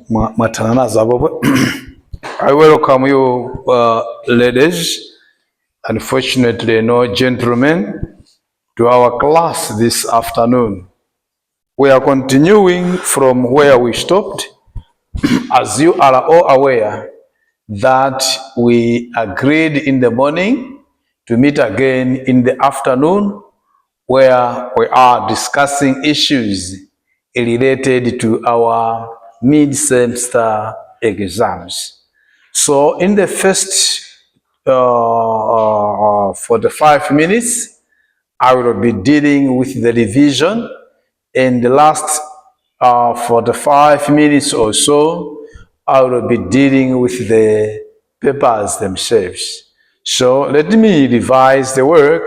I welcome you, ladies, unfortunately no gentlemen, to our class this afternoon. We are continuing from where we stopped. As you are all aware that we agreed in the morning to meet again in the afternoon, where we are discussing issues related to our mid-semester exams. So in the first 45 minutes, I will be dealing with the revision, and the last 45 minutes or so, I will be dealing with the papers themselves. So let me revise the work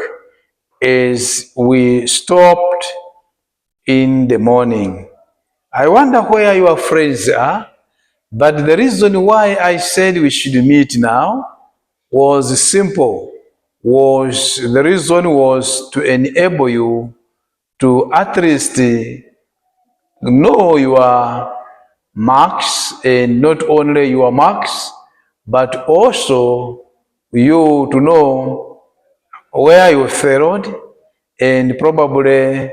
as we stopped in the morning. I wonder where your friends are, but the reason why I said we should meet now was simple. The reason was to enable you to at least know your marks, and not only your marks, but also you to know where you failed, and probably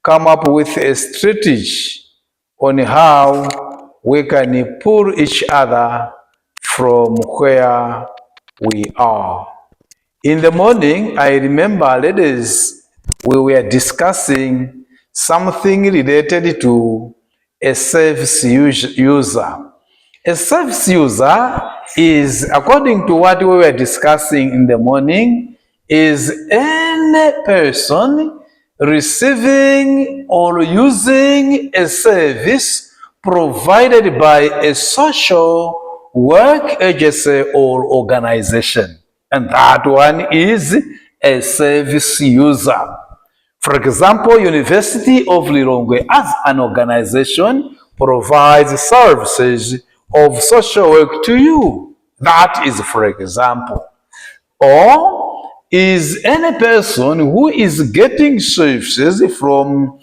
come up with a strategy on how we can pull each other from where we are. In the morning, I remember, ladies, we were discussing something related to a service user. A service user is, according to what we were discussing in the morning, is any person receiving or using a service provided by a social work agency or organization. And that one is a service user. For example, University of Lilongwe as an organization provides services of social work to you. That is, for example. Or is any person who is getting services from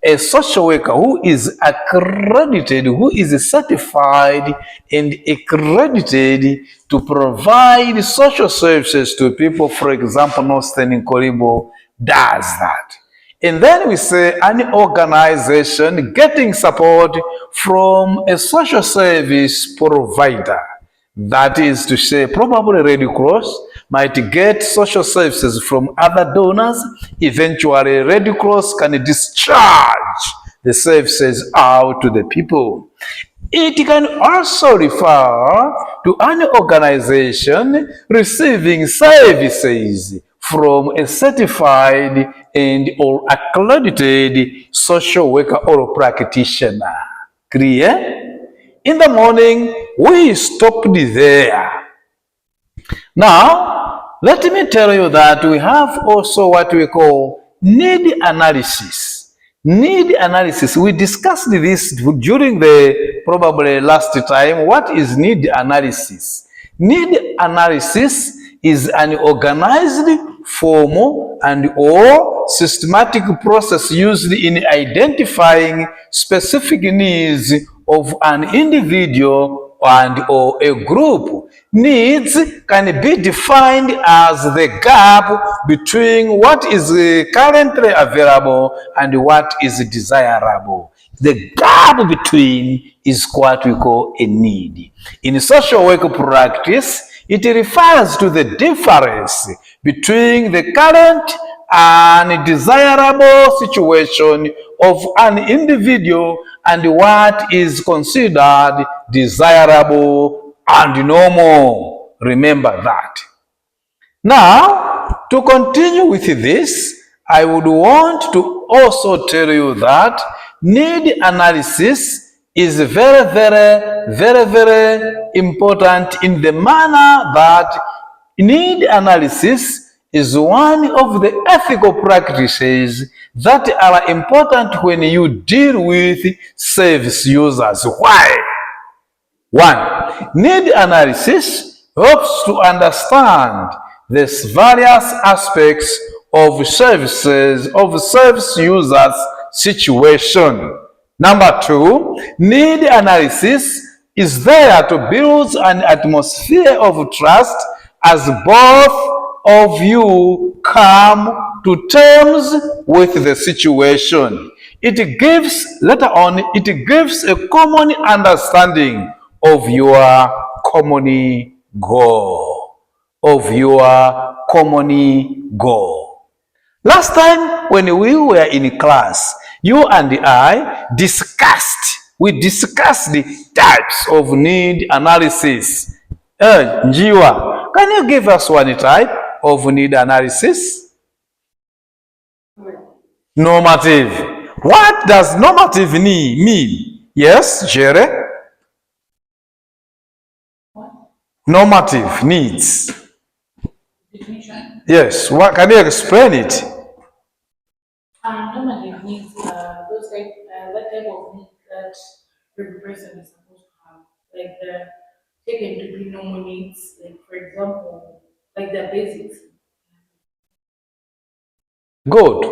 a social worker who is accredited, who is certified and accredited to provide social services to people. For example, Northern Koribo does that. And then we say an organization getting support from a social service provider. That is to say, probably Red Cross might get social services from other donors. Eventually, Red Cross can discharge the services out to the people. It can also refer to an organization receiving services from a certified and or accredited social worker or practitioner. Clear? In the morning, we stopped there. Now, let me tell you that we have also what we call need analysis. Need analysis. We discussed this during the probably last time. What is need analysis? Need analysis is an organized, formal, and or systematic process used in identifying specific needs of an individual and or a group. Needs can be defined as the gap between what is currently available and what is desirable. The gap between is what we call a need. In social work practice, it refers to the difference between the current and desirable situation of an individual and what is considered desirable and normal. Remember that. Now, to continue with this, I would want to also tell you that need analysis is very, very important in the manner that need analysis is one of the ethical practices that are important when you deal with service users. Why? One, need analysis helps to understand the various aspects of services, of service users' situation. Number two, need analysis is there to build an atmosphere of trust as both of you come to terms with the situation. It gives, later on, it gives a common understanding of your common goal. Of your common goal. Last time when we were in class, you and I we discussed the types of need analysis. Njiwa, can you give us one type of need analysis? Normative. What does normative need mean? Yes, Jerry? Normative needs. Definition? Yes. What can you explain it? Normative needs those type that type of needs that every person is supposed to have, like the taken to be normal needs, like for example, like the basics. Good.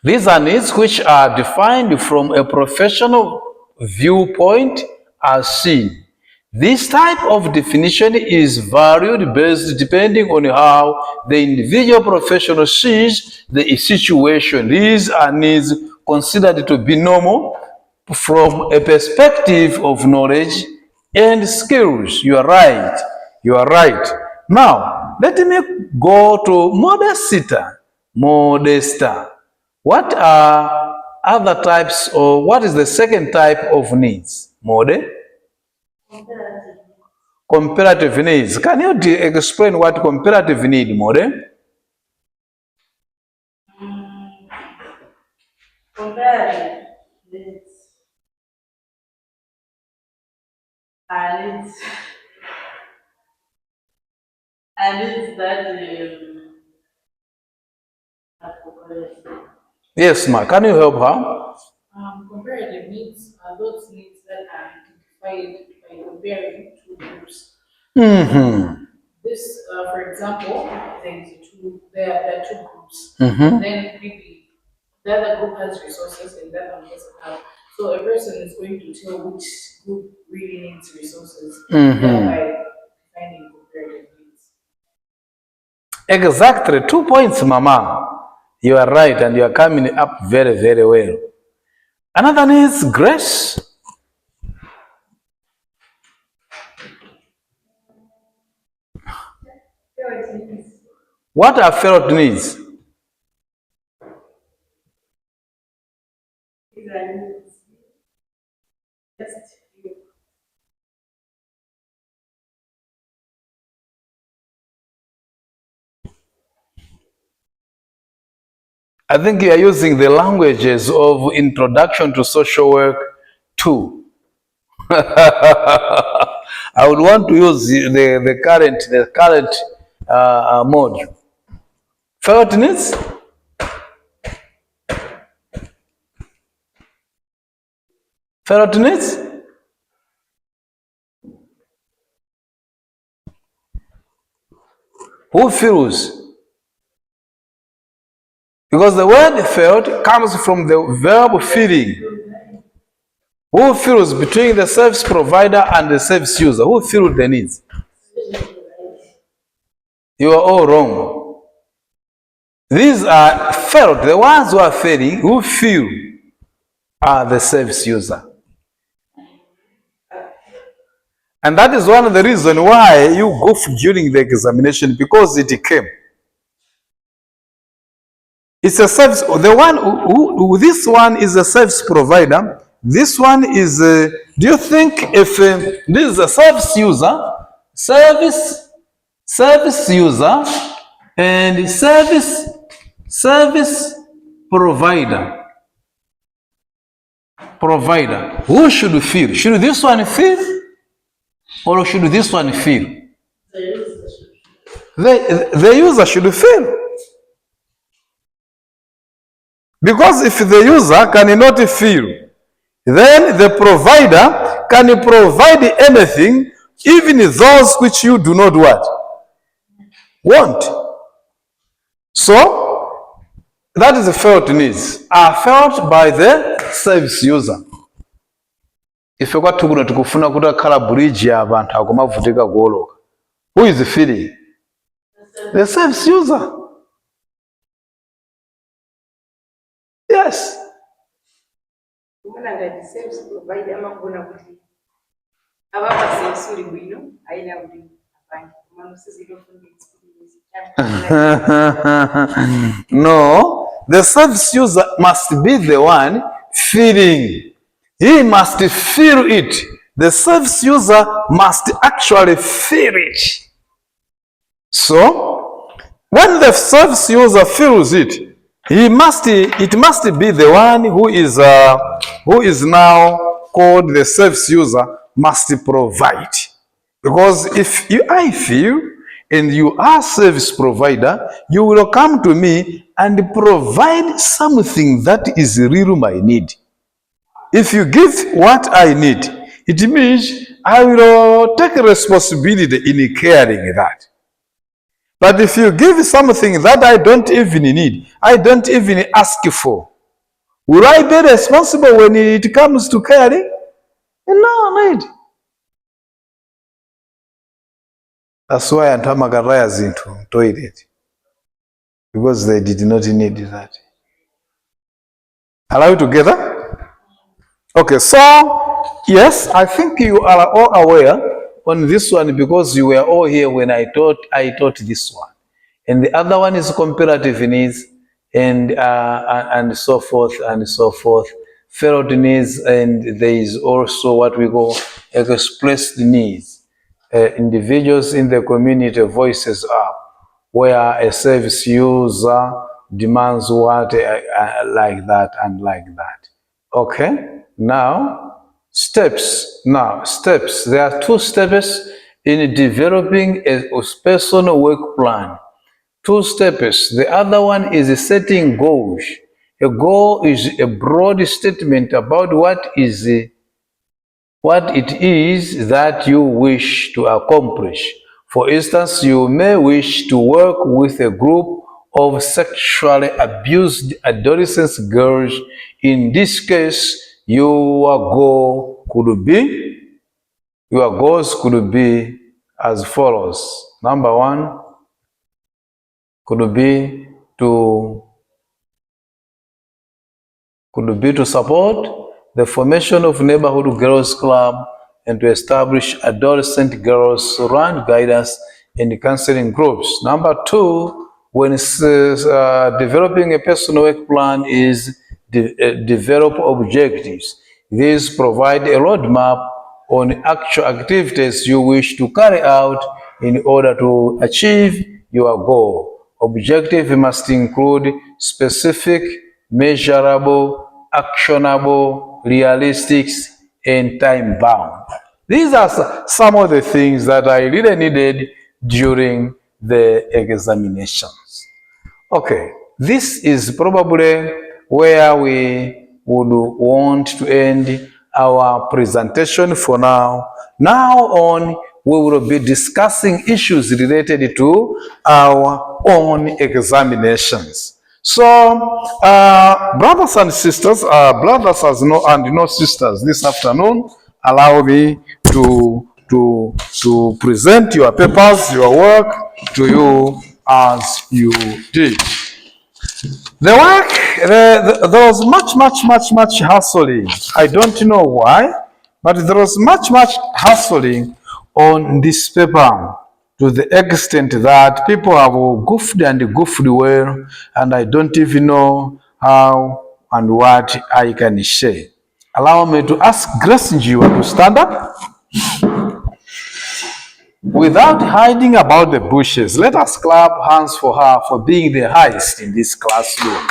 These are needs which are defined from a professional viewpoint as seen. This type of definition is varied based depending on how the individual professional sees the situation. These are needs considered to be normal from a perspective of knowledge and skills. You are right. You are right. Now, let me go to modesta. Modesta. What are other types, or what is the second type of needs? Mode? Comparative needs. Can you explain what comparative need, Mode? Comparative needs needs that Yes, ma. Can you help her? Comparative needs are those needs that are identified by comparing two groups. This, for example, there are two groups. Then maybe the other group has resources and the other one doesn't have. So a person is going to tell which group really needs resources, thereby defining comparative needs. Exactly. 2 points, Mama. You are right, and you are coming up very, very well. Another needs grace. What are felt needs? I think you are using the languages of introduction to social work too. I would want to use the current mode. Felt needs? Felt needs? Who feels? Because the word felt comes from the verb feeling. Who feels between the service provider and the service user? Who feels the needs? You are all wrong. These are felt. The ones who are feeling, who feel, are the service user. And that is one of the reasons why you go during the examination, because it came. It's a service. The one who this one is a service provider. This one is. Do you think if this is a service user, service user, and service provider, who should feel? Should this one feel, or should this one feel? The user should feel. Because if the user cannot feel, then the provider can provide anything, even those which you do not want. So, that is the felt needs, are felt by the service user. Ife kwathu kuno tikufuna kutakhala bridge abantu akumavutika kuoloka. Who is feeling? The service user. Yes. No, the service user must be the one feeling. He must feel it. The service user must actually feel it. So, when the service user feels it, it must be the one who is now called the service user must provide. Because if I feel and you are service provider, you will come to me and provide something that is really my need. If you give what I need, it means I will take responsibility in caring that. But if you give something that I don't even need, I don't even ask for, will I be responsible when it comes to caring? No need. That's why Antamagarayas into toilet, because they did not need that. Are we together? Okay, so yes, I think you are all aware on this one because you were all here when I taught this one, and the other one is comparative needs and so forth and so forth, felt needs, and there is also what we call expressed needs. Individuals in the community voices up where a service user demands what like that and like that. Okay, now steps. There are 2 steps in developing a personal work plan. 2 steps. The other one is setting goals. A goal is a broad statement about what it is that you wish to accomplish. For instance, you may wish to work with a group of sexually abused adolescent girls. In this case, your goals could be as follows. Number 1 could be to support the formation of neighborhood girls club and to establish adolescent girls run guidance and counseling groups. Number 2, when developing a personal work plan, is develop objectives. These provide a roadmap on actual activities you wish to carry out in order to achieve your goal. Objective must include specific, measurable, actionable, realistic, and time-bound. These are some of the things that I really needed during the examinations. Okay, this is probably where we would want to end our presentation for now. Now on, we will be discussing issues related to our own examinations. So, brothers and sisters, brothers and no sisters, this afternoon, allow me to present your papers, your work to you as you did. The work, there was much hassling. I don't know why, but there was much hassling on this paper, to the extent that people have goofed well, and I don't even know how and what I can say. Allow me to ask Grace Njiwa to stand up. Without hiding about the bushes, let us clap hands for her for being the highest in this classroom.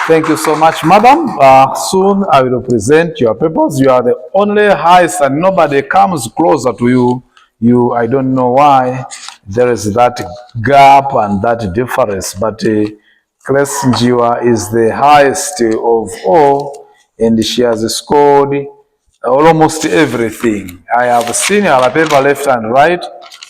Thank you so much, madam. Soon I will present your papers. You are the only highest and nobody comes closer to you. I don't know why there is that gap and that difference, but Grace Njiwa is the highest of all, and she has scored almost everything. I have seen her paper left and right,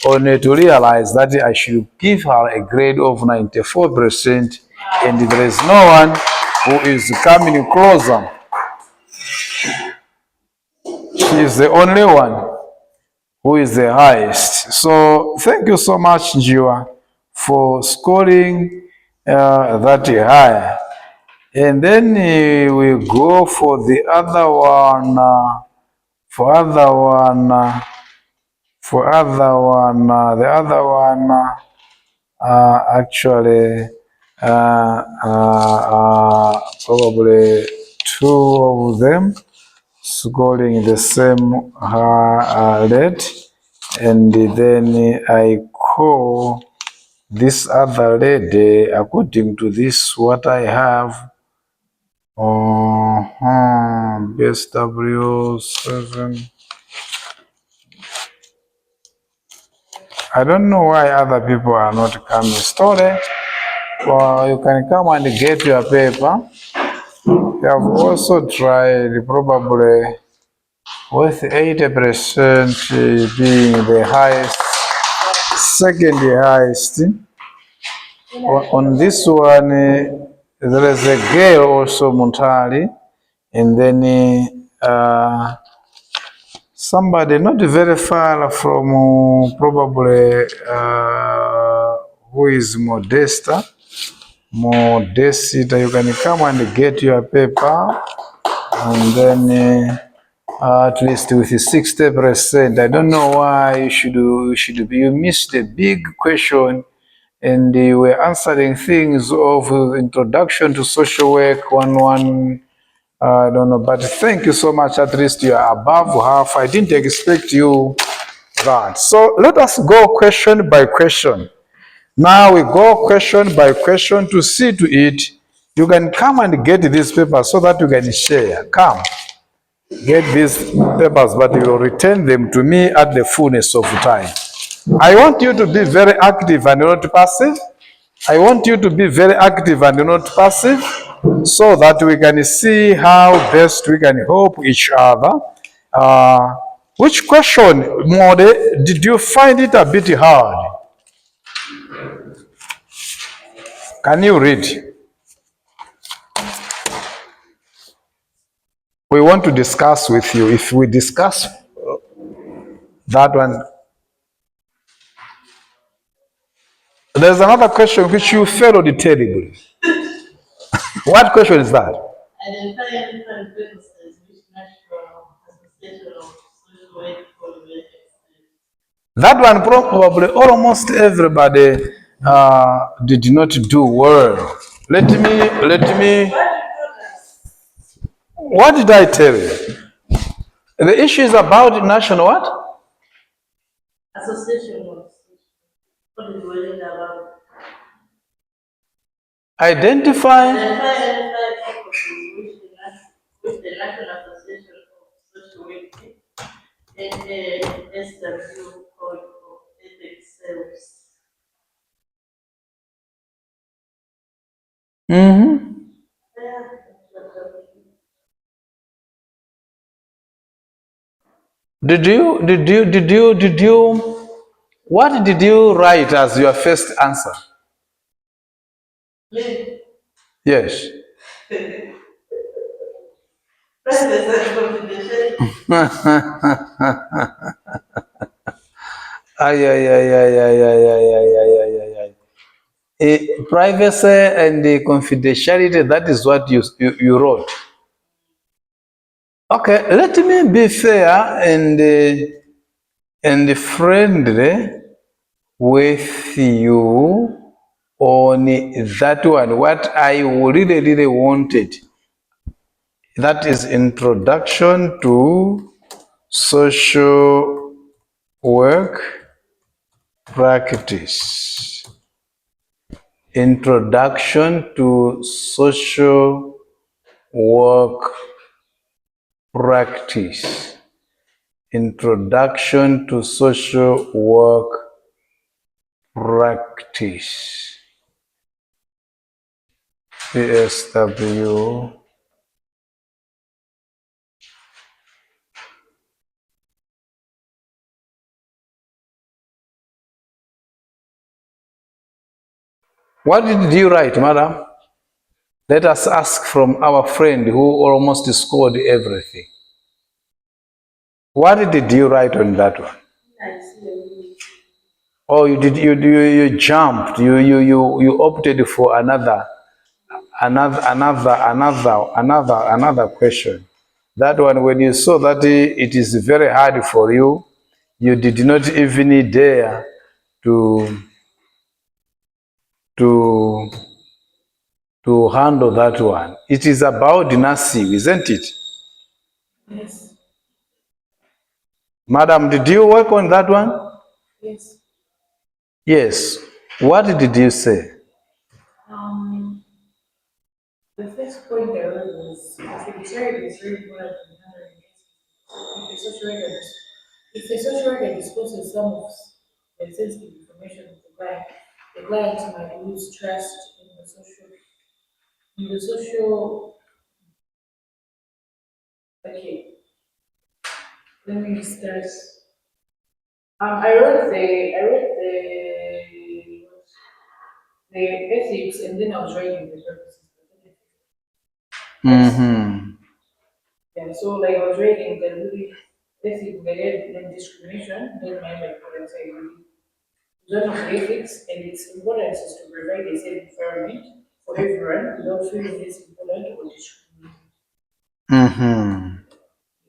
only to realize that I should give her a grade of 94%, and there is no one who is coming closer she is the only one who is the highest. So thank you so much, Njiwa, for scoring that high. And then we go for the other one. The other one actually probably two of them scoring the same rate, and then I call this other lady according to this what I have. BSW7. I don't know why other people are not coming. Story, well, you can come and get your paper. You have also tried probably with 80% being the highest, second highest. On this one, there is a girl also, Muntali, and then somebody not very far from probably who is Modesta. Modesta, you can come and get your paper, and then at least with 60%. I don't know why you missed a big question, and you were answering things of introduction to social work, one. I don't know, but thank you so much. At least you are above half. I didn't expect you that. So let us go question by question. Now we go question by question to see to it. You can come and get this paper so that you can share. Come, get these papers, but you will return them to me at the fullness of time. I want you to be very active and not passive. I want you to be very active and not passive, so that we can see how best we can help each other. Which question, Mode, did you find it a bit hard? Can you read? We want to discuss with you. If we discuss that one, there's another question which you failed terribly. What question is that? Identify any purposes which natural association of social work That one probably almost everybody did not do well. Let me. What did I tell you? The issue is about national what? Association of what is going about. Identify Identify purposes which the National Association of Social Work NASW Code of Ethics serves. Did you what did you write as your first answer? Me, Yes. privacy and confidentiality. Privacy and the confidentiality, that is what you wrote. Okay, let me be fair and friendly with you on that one. What I really wanted, that is introduction to social work practice. Introduction to social work practice. Introduction to social work practice. PSW. What did you write, madam? Let us ask from our friend who almost scored everything. What did you write on that one? Oh, you jumped. You opted for another question. That one, when you saw that it is very hard for you, you did not even dare to to to handle that one. It is about nursing, isn't it? Yes. Madam, did you work on that one? Yes. Yes. What did you say? Um, the first point I read was fiduciary is very important in handling if a social worker if a social worker discloses some of the sensitive information of the client might lose trust in the social okay. Let me start. I wrote the ethics and then I was writing the purposes. Mm-hmm. Yeah, so like I was reading the really ethics, the discrimination, then my like say zone of ethics and its importance is to provide a safe environment for everyone without feeling discriminated or discriminated. Mm-hmm.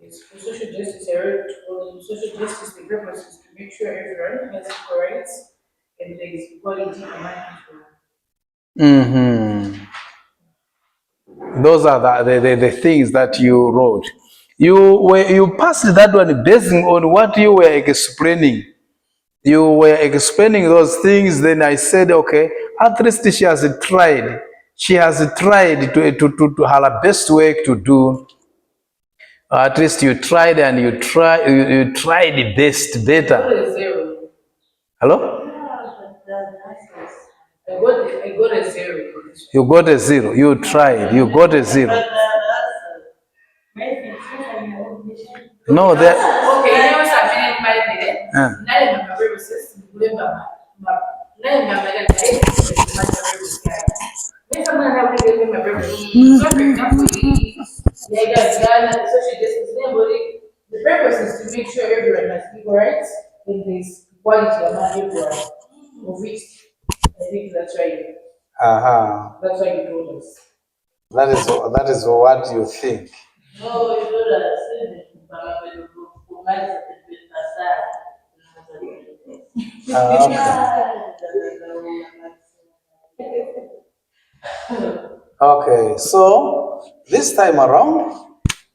Yes, for social justice, I wrote on social justice, the purpose is to make sure everyone has equal rights and there is equality among people. Mm-hmm. Those are the things that you wrote. You passed that one based on what you were explaining. You were explaining those things, then I said, okay, at least she has tried. She has tried to her best way to do. At least you tried and you tried the best, I got better. a zero. Hello? I got a zero. You got a zero. You tried. You got a zero. No, that. Okay, you know something in my head. Uh, Nine of my purposes, nine of my purposes. When someone have to give my purpose, so for example, yeah, yeah, social justice, the purpose is to make sure everyone has equal rights in this quality among everyone, of which I think that's right. uh-huh. That's why you told us. That is what you think. No, you told us. Okay, so this time around,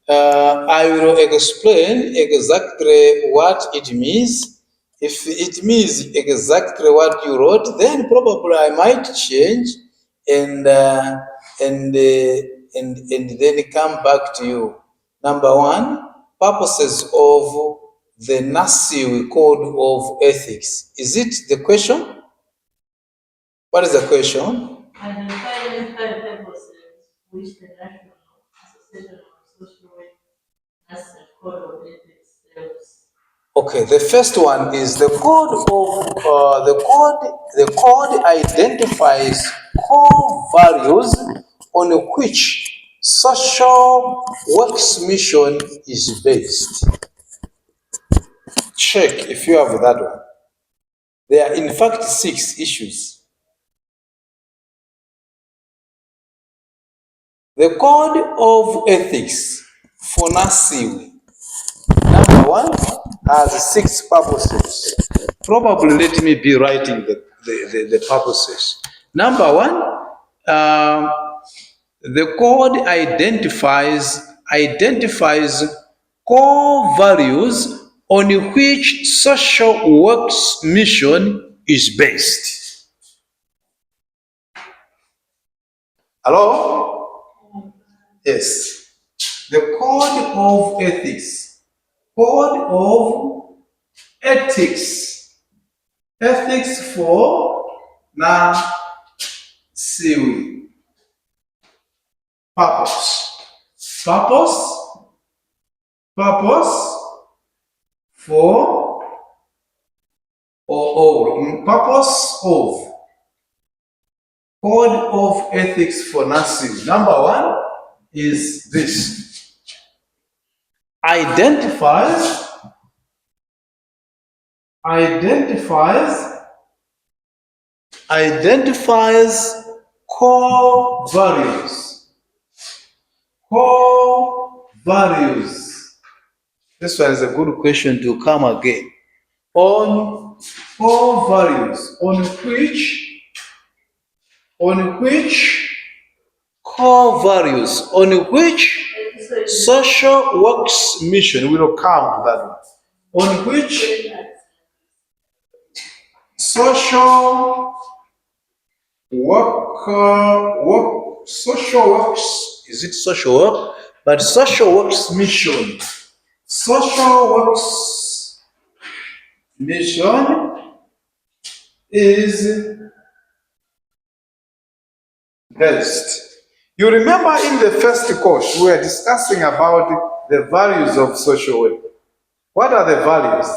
I will explain exactly what it means. If it means exactly what you wrote, then probably I might change and uh, and uh, and then come back to you. Number one, purposes of the NASIW Code of Ethics. Is it the question? What is the question? Identify purposes which the National Association of Social Work has a code of ethics serves. Okay, the first one is the code of the code identifies core values on which social work's mission is based. Check if you have that one. There are in fact 6 issues. The code of ethics for NASIW, number 1, has 6 purposes. Probably let me be writing the purposes. Number 1, the code identifies core values on which social work's mission is based. Hello? Yes. The code of ethics. Code of ethics. Ethics for NASIW. Purpose. Purpose for purpose of code of ethics for nursing. Number 1 is this. Identifies identifies core values. Core values. This one is a good question to come again. On core values, on which core values, on which social works mission, we will come to that one. On which social social works, is it social work? But social works mission. Social works mission is based. You remember in the first course, we were discussing about the values of social work. What are the values?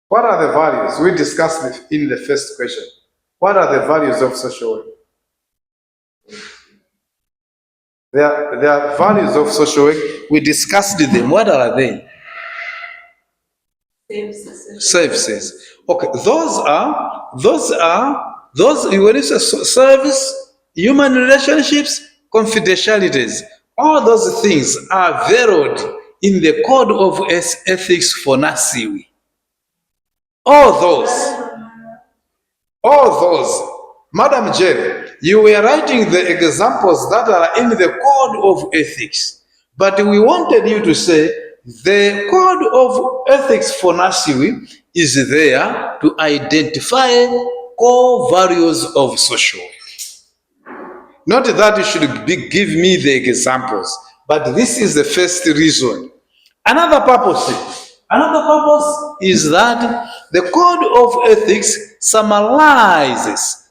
What are the values? We discussed it in the first question. What are the values of social work? There are values of social work. We discussed them. What are they? Services. Okay, those when you say service, human relationships, confidentialities, all those things are veiled in the code of ethics for NASIWI. All those. Madam Jerry, you were writing the examples that are in the code of ethics, but we wanted you to say the code of ethics for NASIWI is there to identify core values of social. Not that you should give me the examples, but this is the first reason. Another purpose is that the code of ethics summarizes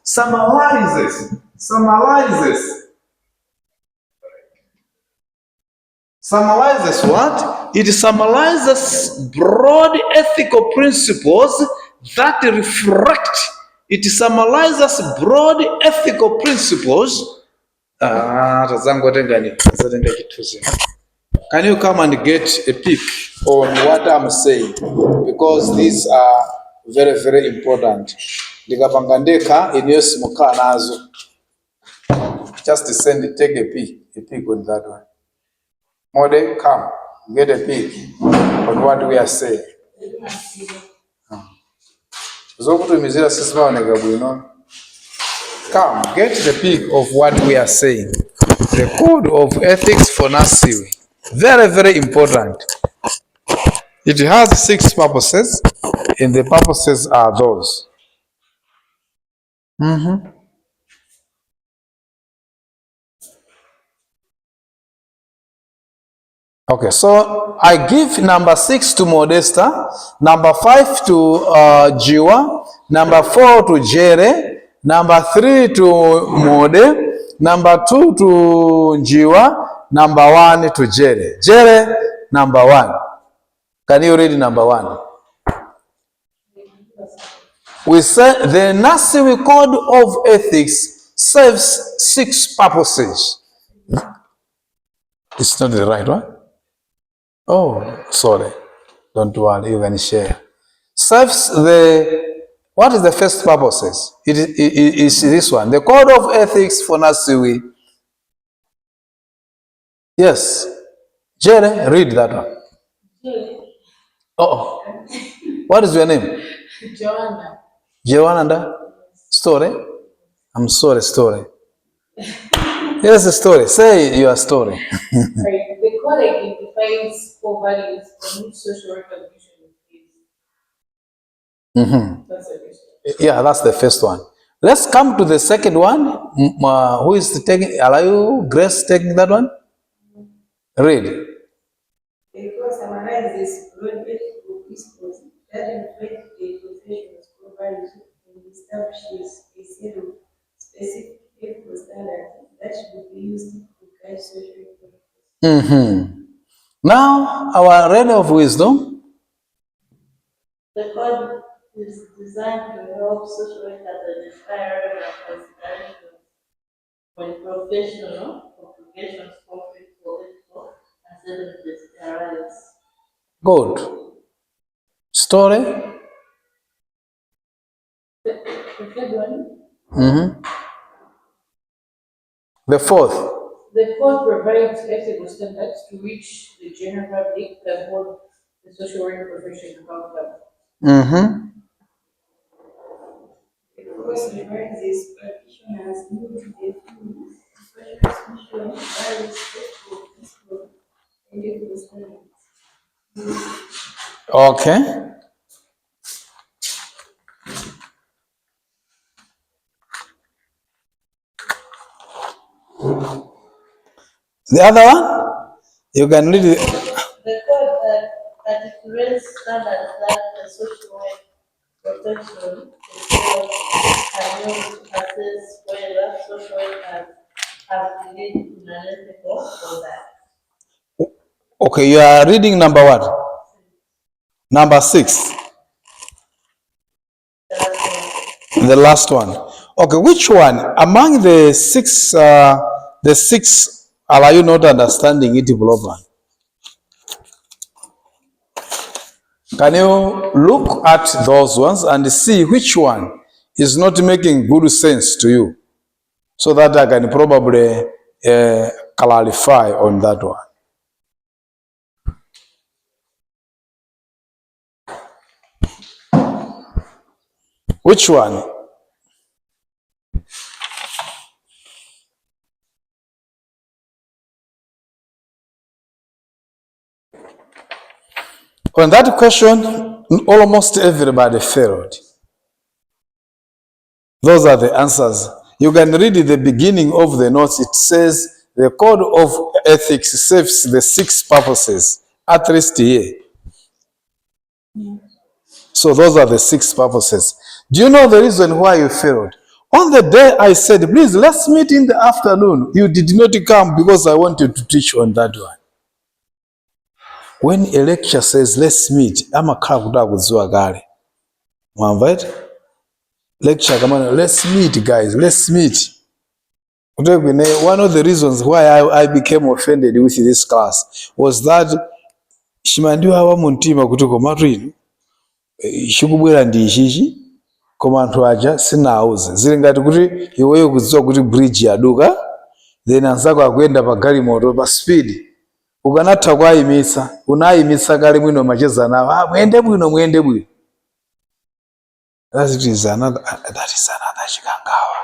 what? It summarizes broad ethical principles that reflect. It summarizes broad ethical principles. Can you come and get a peek on what I'm saying? Because these are very, very important. Just take a peek on that one. Mode, come, get a peek on what we are saying. Come, get the peek of what we are saying. The code of ethics for NASIWI. Very, very important. It has 6 purposes, and the purposes are those. Okay, so I give number 6 to Modesta, number 5 to Jiwa, number 4 to Jere, number 3 to Mode, number 2 to Jiwa, number 1 to Jere. Jere, number 1. Can you read number 1? We say the NASIWI Code of Ethics serves 6 purposes. It's not the right one? Oh, sorry. Don't worry, you can share. Serves the, what is the first purposes? It is this one. The Code of Ethics for NASIWI. Yes. Jere, read that one. Oh, what is your name? Joanna. Joanna, story? I'm sorry, story. Here's the story. Say your story. Right. The code identifies core values on which social recognition is based. That's the first one. Yeah, that's the first one. Let's come to the second one. Who is taking? Are you, Grace, taking that one? Read. The code summarizes broad ethical principles that reflect the profession's core values and establishes a set of specific ethical standards that should be used to guide social practice. Now, our reign of wisdom. The code is designed to help social workers identify relevant considerations when professional obligations conflict for ethical and civil arise. Good. story. The third one. The fourth. The code provides ethical standards to which the general public can hold the social work profession accountable. The course reminds practitioners need to define social mission, values, ethical principles, and ethical standards. Okay. The other one, you can read it. The code articulates standards that the social work profession itself can use to assess whether social workers have engaged in an ethical conduct. Okay, you are reading number what? Number 6. The last one. Okay, which one among the six? Are you not understanding it properly? Can you look at those ones and see which one is not making good sense to you, so that I can probably clarify on that one. Which one? On that question, almost everybody failed. Those are the answers. You can read the beginning of the notes. It says the code of ethics serves the 6 purposes, at least here. So those are the 6 purposes. Do you know the reason why you failed? On the day I said, please, let's meet in the afternoon, you did not come because I wanted to teach on that one. When a lecture says, let's meet, I'm a gale. Lecture, come on, let's meet, guys, let's meet. One of the reasons why I became offended with this class was that shimandiwa wa muntima kutuko marino shikubwera ndi ichichi koma anthu aja sinauze zili ngati kuti iweyo kudziwa kuti bridge yaduka then anzako akuyenda pa galimoto pa speed ukanatha kuayimitsa unayimitsa kale mwino macheza nawo mwende bwino. That is another chikangawa.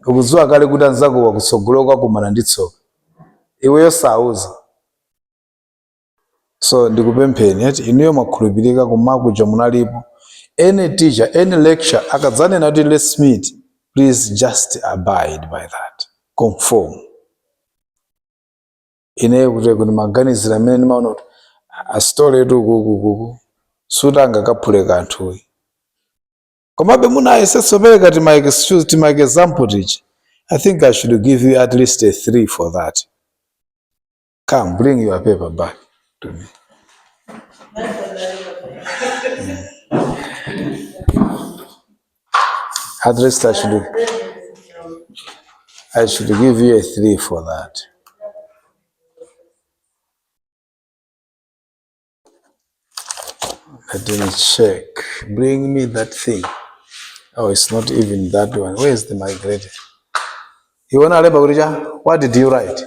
Ukudziwa kale kuti anzako wakutsogolo kwakumana ndi tsoka iweyo sauza. So ndikupempheni ati inuyo mwakhulupirika kumakuja munalipo. Any teacher, any lecture akadzane nati let's meet, please just abide by that. Conform. Ineyo kuti maganizira amene ndimaona kuti asitole etu kuku suti angakaphule kanthuyi. Komabe munayesetsopereka tima example teacher. I think I should give you at least a 3 for that. Come, bring your paper back to me. At least I should give you a 3 for that. Let me check. Bring me that thing. Oh, it's not even that one. Where is the migrated? You wanna labor? What did you write?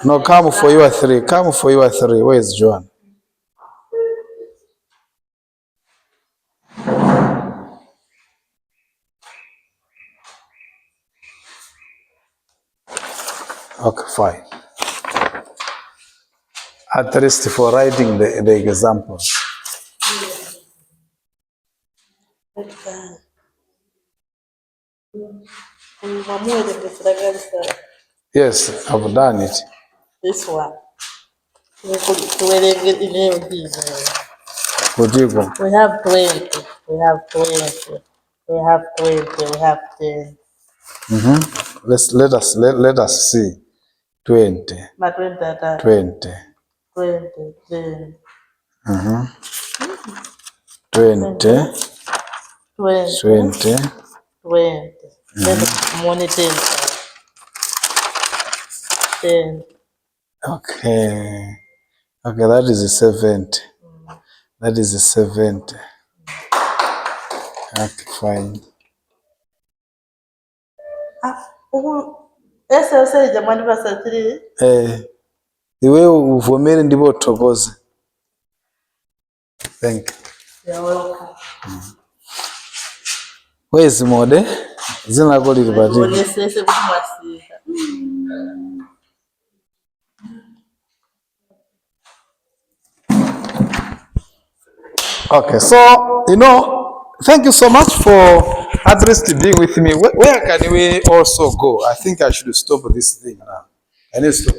No, come for your 3. Come for your 3. Where is Joan? Okay, fine. At least for writing the examples. Yes, I've done it. This one. We have 20. We have 20. We have 10. Let us see. 20. 20. 10. 20. Then money 10. 10. Okay. Okay, that is a 70. That is a 70. Okay, fine. Ese ose jamani basatiri. Iwe uvomere ndipo utoboze. Thank you. You're welcome. Where is Mode? Zina lako liko pati. Onesese kuti mwasika. Okay, so, thank you so much for at least being with me. Where can we also go? I think I should stop this thing now. Can you stop?